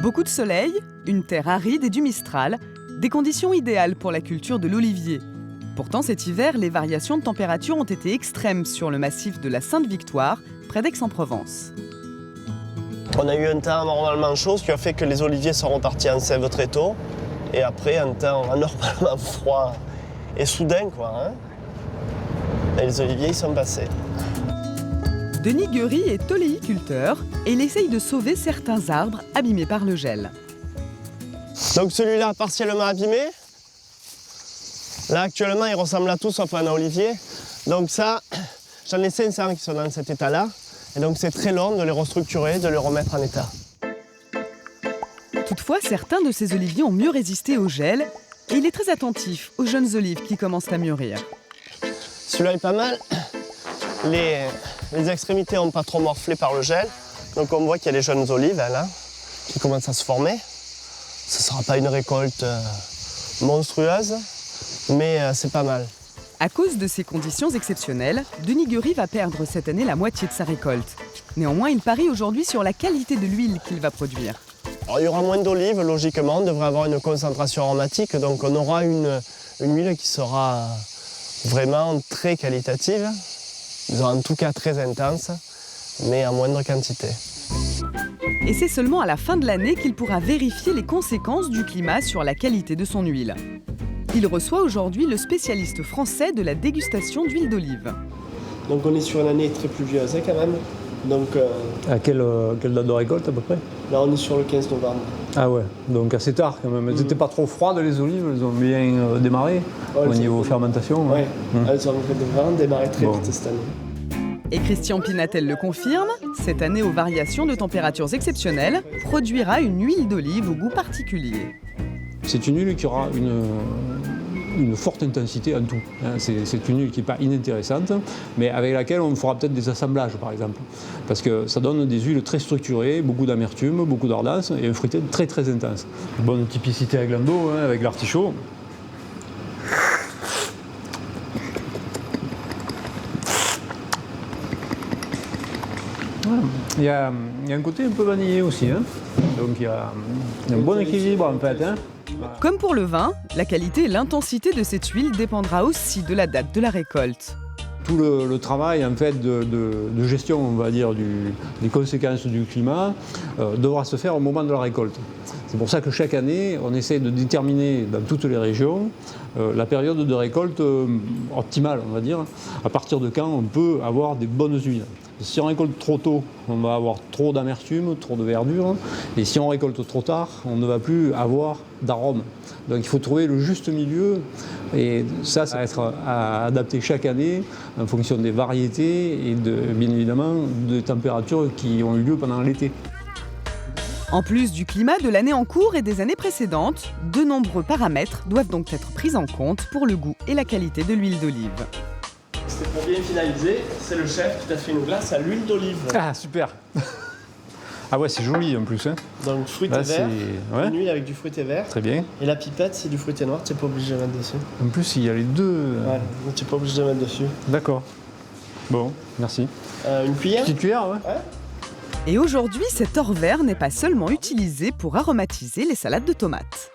Beaucoup de soleil, une terre aride et du mistral, des conditions idéales pour la culture de l'olivier. Pourtant, cet hiver, les variations de température ont été extrêmes sur le massif de la Sainte-Victoire, près d'Aix-en-Provence. On a eu un temps normalement chaud, ce qui a fait que les oliviers sont repartis en sève très tôt. Et après, un temps anormalement froid et soudain, quoi. Et les oliviers, ils sont passés. Denis Guery est oléiculteur et il essaye de sauver certains arbres abîmés par le gel. Donc celui-là, partiellement abîmé. Là, actuellement, il ressemble à tout sauf à un olivier. Donc ça, j'en ai 500 qui sont dans cet état-là. Et donc c'est très long de les restructurer, de les remettre en état. Toutefois, certains de ces oliviers ont mieux résisté au gel et il est très attentif aux jeunes olives qui commencent à mûrir. Celui-là est pas mal. Les extrémités n'ont pas trop morflé par le gel. Donc on voit qu'il y a les jeunes olives là, qui commencent à se former. Ce ne sera pas une récolte monstrueuse, mais c'est pas mal. À cause de ces conditions exceptionnelles, Denis Guery va perdre cette année la moitié de sa récolte. Néanmoins, il parie aujourd'hui sur la qualité de l'huile qu'il va produire. Alors, il y aura moins d'olives, logiquement, on devrait avoir une concentration aromatique, donc on aura une huile qui sera vraiment très qualitative, en tout cas très intense, mais en moindre quantité. Et c'est seulement à la fin de l'année qu'il pourra vérifier les conséquences du climat sur la qualité de son huile. Il reçoit aujourd'hui le spécialiste français de la dégustation d'huile d'olive. Donc on est sur une année très pluvieuse quand même. Donc, à quelle date de récolte à peu près? Là on est sur le 15 novembre. Ah ouais, donc assez tard quand même. Elles n'étaient pas trop froides les olives, elles ont bien démarré au niveau fermentation. Oui, elles ont vraiment démarré très vite cette année. Et Christian Pinatel le confirme, cette année aux variations de températures exceptionnelles produira une huile d'olive au goût particulier. C'est une huile qui aura une forte intensité en tout. C'est une huile qui n'est pas inintéressante, mais avec laquelle on fera peut-être des assemblages par exemple. Parce que ça donne des huiles très structurées, beaucoup d'amertume, beaucoup d'ardence et un fruité très très intense. Bonne typicité avec l'ando, avec l'artichaut. Il y a un côté un peu vanillé aussi, donc il y a un bon équilibre en fait. Comme pour le vin, la qualité et l'intensité de cette huile dépendra aussi de la date de la récolte. Tout le travail en fait, de gestion, on va dire, des conséquences du climat devra se faire au moment de la récolte. C'est pour ça que chaque année, on essaie de déterminer dans toutes les régions la période de récolte optimale, on va dire, à partir de quand on peut avoir des bonnes huiles. Si on récolte trop tôt, on va avoir trop d'amertume, trop de verdure. Et si on récolte trop tard, on ne va plus avoir d'arôme. Donc il faut trouver le juste milieu. Et ça va être adapté chaque année en fonction des variétés et bien évidemment des températures qui ont eu lieu pendant l'été. En plus du climat de l'année en cours et des années précédentes, de nombreux paramètres doivent donc être pris en compte pour le goût et la qualité de l'huile d'olive. C'était pour bien finaliser, c'est le chef qui t'a fait une glace à l'huile d'olive. Ah super. Ah ouais, c'est joli en plus. Donc fruité vert, une huile avec du fruité vert. Très bien. Et la pipette, c'est du fruité noir, tu n'es pas obligé de mettre dessus. En plus, il y a les deux. Ouais, tu n'es pas obligé de mettre dessus. D'accord. Bon, merci. Une cuillère? Petite cuillère, ouais. Et aujourd'hui, cet or vert n'est pas seulement utilisé pour aromatiser les salades de tomates.